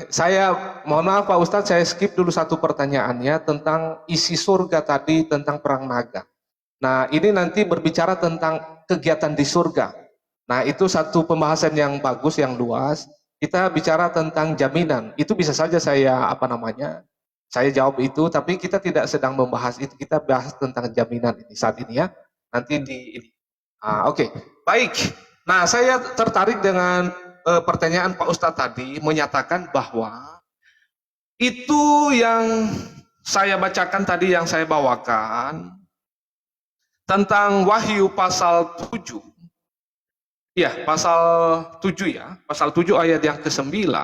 Saya mohon maaf Pak Ustadz, saya skip dulu satu pertanyaannya tentang isi surga tadi, tentang perang naga. Nah, ini nanti berbicara tentang kegiatan di surga. Nah, itu satu pembahasan yang bagus, yang luas. Kita bicara tentang jaminan. Itu bisa saja saya saya jawab itu, tapi kita tidak sedang membahas itu. Kita bahas tentang jaminan ini saat ini ya. Nanti di ini. Oke. Baik. Nah, saya tertarik dengan pertanyaan Pak Ustadz tadi, menyatakan bahwa itu yang saya bacakan tadi, yang saya bawakan tentang Wahyu pasal 7. Ya, pasal 7 ya, pasal 7 ayat yang ke-9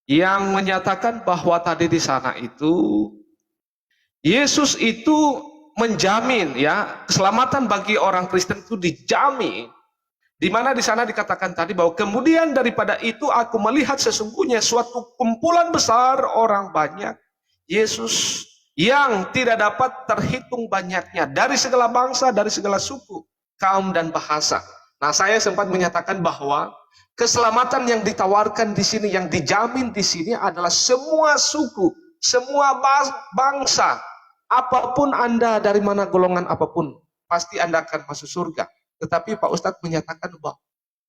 yang menyatakan bahwa tadi di sana itu Yesus itu menjamin ya, keselamatan bagi orang Kristen itu dijamin. Di mana di sana dikatakan tadi bahwa kemudian daripada itu aku melihat sesungguhnya suatu kumpulan besar orang banyak Yesus yang tidak dapat terhitung banyaknya dari segala bangsa, dari segala suku, kaum dan bahasa. Nah, saya sempat menyatakan bahwa keselamatan yang ditawarkan di sini, yang dijamin di sini adalah semua suku, semua bangsa, apapun Anda, dari mana golongan apapun, pasti Anda akan masuk surga. Tetapi Pak Ustadz menyatakan bahwa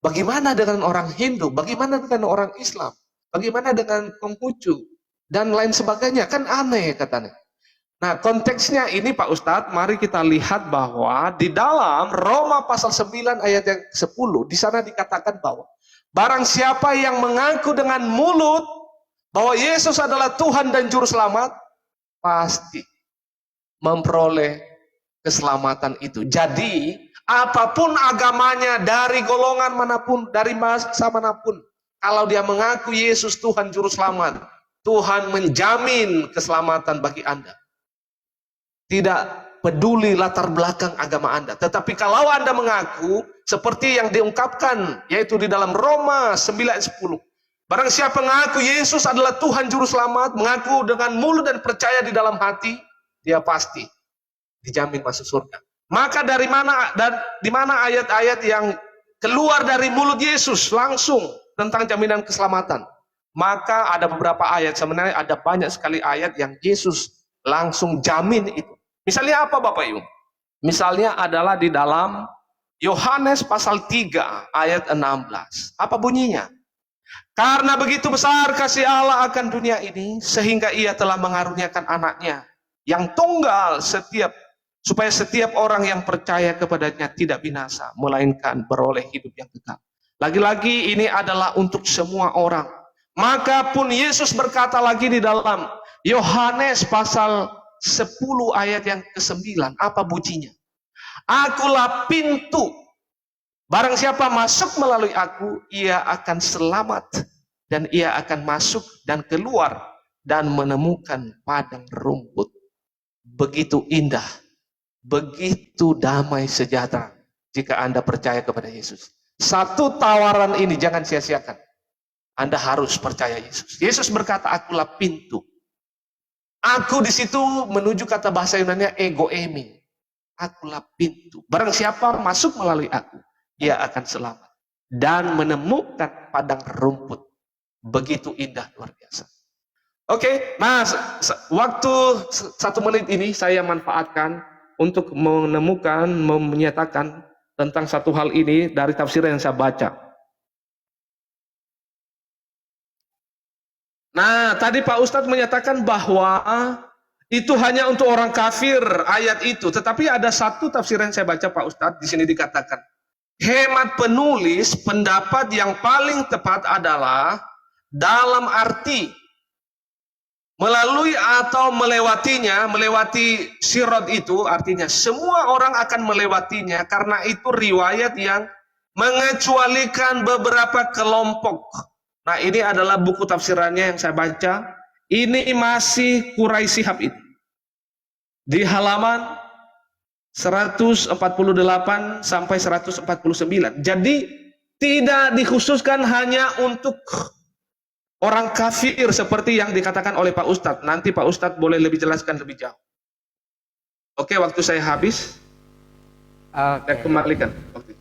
bagaimana dengan orang Hindu, bagaimana dengan orang Islam, bagaimana dengan Konghucu, dan lain sebagainya, kan aneh katanya. Nah, konteksnya ini Pak Ustadz, mari kita lihat bahwa di dalam Roma pasal 9 ayat yang 10, di sana dikatakan bahwa barang siapa yang mengaku dengan mulut bahwa Yesus adalah Tuhan dan Juru Selamat, pasti memperoleh keselamatan itu. Jadi, apapun agamanya, dari golongan manapun, dari bangsa manapun, kalau dia mengaku Yesus Tuhan Juru Selamat, Tuhan menjamin keselamatan bagi Anda. Tidak peduli latar belakang agama Anda. Tetapi kalau Anda mengaku seperti yang diungkapkan, yaitu di dalam Roma 9:10, barang siapa mengaku Yesus adalah Tuhan Juru Selamat, mengaku dengan mulut dan percaya di dalam hati, dia pasti dijamin masuk surga. Maka dari mana dan di mana ayat-ayat yang keluar dari mulut Yesus langsung tentang jaminan keselamatan? Maka ada beberapa ayat, sebenarnya ada banyak sekali ayat yang Yesus langsung jamin itu. Misalnya apa Bapak Ibu? Misalnya adalah di dalam Yohanes pasal 3 ayat 16. Apa bunyinya? Karena begitu besar kasih Allah akan dunia ini, sehingga ia telah mengaruniakan anaknya yang tunggal supaya setiap orang yang percaya kepadanya tidak binasa, melainkan beroleh hidup yang kekal. Lagi-lagi ini adalah untuk semua orang. Maka pun Yesus berkata lagi di dalam Yohanes pasal 10 ayat yang ke-9, apa bunyinya? Akulah pintu. Barang siapa masuk melalui aku, ia akan selamat, dan ia akan masuk dan keluar dan menemukan padang rumput. Begitu indah, begitu damai sejahtera jika Anda percaya kepada Yesus. Satu tawaran ini jangan sia-siakan. Anda harus percaya Yesus. Yesus berkata, akulah pintu. Aku di situ menuju kata bahasa Yunani ego emi. Akulah pintu. Barang siapa masuk melalui aku, ia akan selamat dan menemukan padang rumput. Begitu indah, luar biasa. Oke, nah waktu 1 menit ini saya manfaatkan untuk menyatakan tentang satu hal ini dari tafsir yang saya baca. Nah, tadi Pak Ustadz menyatakan bahwa itu hanya untuk orang kafir, ayat itu. Tetapi ada satu tafsir yang saya baca Pak Ustadz, di sini dikatakan, hemat penulis, pendapat yang paling tepat adalah dalam arti melalui atau melewatinya, melewati sirat itu, artinya semua orang akan melewatinya, karena itu riwayat yang mengecualikan beberapa kelompok. Nah, ini adalah buku tafsirannya yang saya baca. Ini masih Quraisy Shihab itu. Di halaman 148 sampai 149. Jadi tidak dikhususkan hanya untuk orang kafir seperti yang dikatakan oleh Pak Ustadz. Nanti Pak Ustadz boleh lebih jelaskan lebih jauh. Oke, waktu saya habis. Saya kembalikan waktu itu.